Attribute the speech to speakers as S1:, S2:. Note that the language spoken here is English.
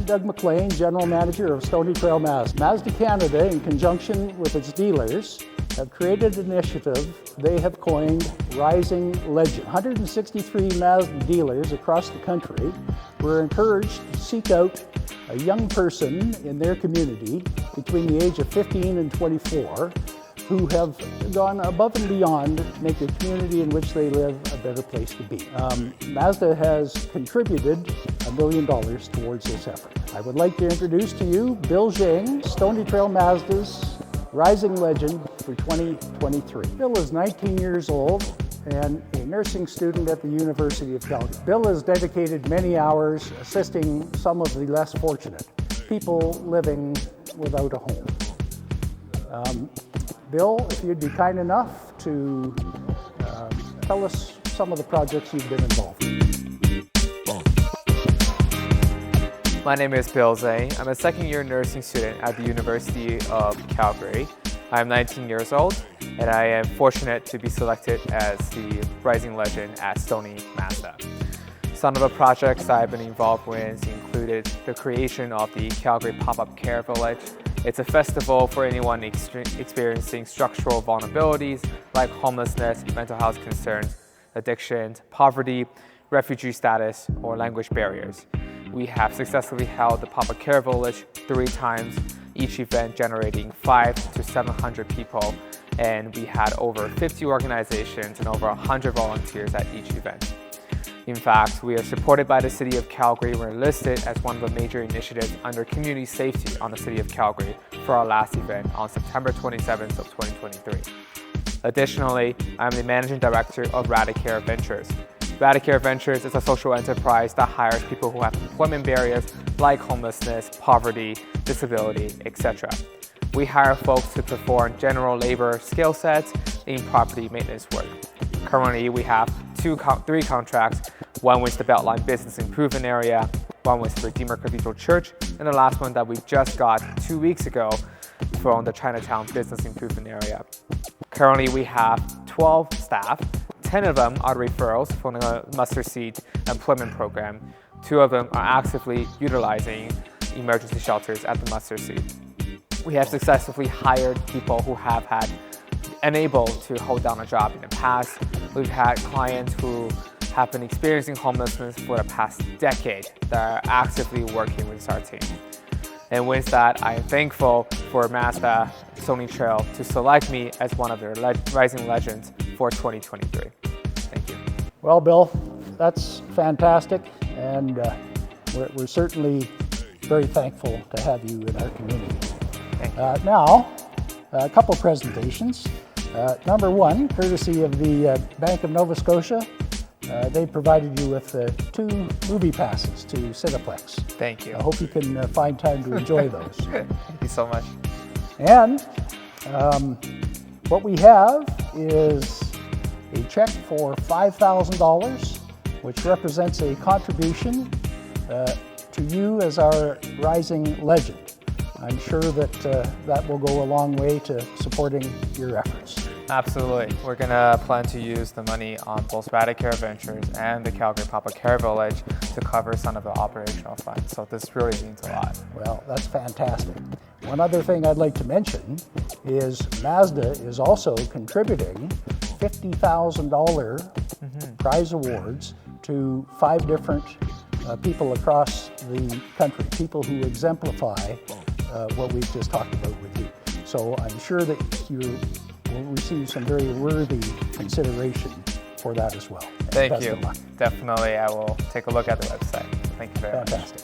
S1: Doug McLean, General Manager of Stoney Trail Mazda. Mazda Canada, in conjunction with its dealers, have created an initiative they have coined Rising Legends. 163 Mazda dealers across the country were encouraged to seek out a young person in their community between the age of 15 and 24 who have gone above and beyond to make the community in which they live a better place to be. Mazda has contributed $1 million towards this effort. I would like to introduce to you Bill Zheng, Stoney Trail Mazda's Rising Legend for 2023. Bill is 19 years old and a nursing student at the University of Calgary. Bill has dedicated many hours assisting some of the less fortunate, people living without a home. Bill, if you'd be kind enough to tell us some of the projects you've been involved in.
S2: My name is Bill Zheng. I'm a second-year nursing student at the University of Calgary. I'm 19 years old, and I am fortunate to be selected as the Rising Legend at Stoney Mazda. Some of the projects I've been involved with included the creation of the Calgary Pop-Up Care Village. It's a festival for anyone experiencing structural vulnerabilities like homelessness, mental health concerns, addiction, poverty, refugee status, or language barriers. We have successfully held the Pop-Up Care Village 3 times, each event generating 500 to 700 people, and we had over 50 organizations and over 100 volunteers at each event. In fact, we are supported by the City of Calgary. We're listed as one of the major initiatives under community safety on the City of Calgary for our last event on September 27th of 2023. Additionally, I'm the Managing Director of Radicare Ventures. Radicare Ventures is a social enterprise that hires people who have employment barriers like homelessness, poverty, disability, etc. We hire folks to perform general labor skill sets in property maintenance work. Currently, we have 3 contracts, one with the Beltline Business Improvement Area, one with Redeemer Cathedral Church, and the last one that we just got 2 weeks ago from the Chinatown Business Improvement Area. Currently, we have 12 staff. 10 of them are referrals from the Mustard Seed Employment Program. 2 of them are actively utilizing emergency shelters at the Mustard Seed. We have successfully hired people who have had unable to hold down a job in the past. We've had clients who have been experiencing homelessness for the past decade that are actively working with our team. And with that, I am thankful for Mazda Stoney Trail to select me as one of their Rising Legends for 2023. Thank you.
S1: Well, Bill, that's fantastic, and we're certainly very thankful to have you in our community.
S2: Thank you.
S1: Now, a couple presentations. Number 1, courtesy of the Bank of Nova Scotia, they provided you with 2 movie passes to Cineplex.
S2: Thank you.
S1: I hope you can find time to enjoy those.
S2: Thank you so much.
S1: And what we have is a check for $5,000, which represents a contribution to you as our Rising Legend. I'm sure that that will go a long way to supporting your efforts.
S2: Absolutely. We're going to plan to use the money on both Radicare Ventures and the Calgary Pop-Up Care Village to cover some of the operational funds. So this really means a lot.
S1: Well, that's fantastic. One other thing I'd like to mention is Mazda is also contributing $50,000 prize awards to 5 different people across the country, people who exemplify what we've just talked about with you. So I'm sure that you will receive some very worthy consideration for that as well.
S2: Thank you. Definitely, I will take a look at the website. Thank you very much.
S1: Fantastic.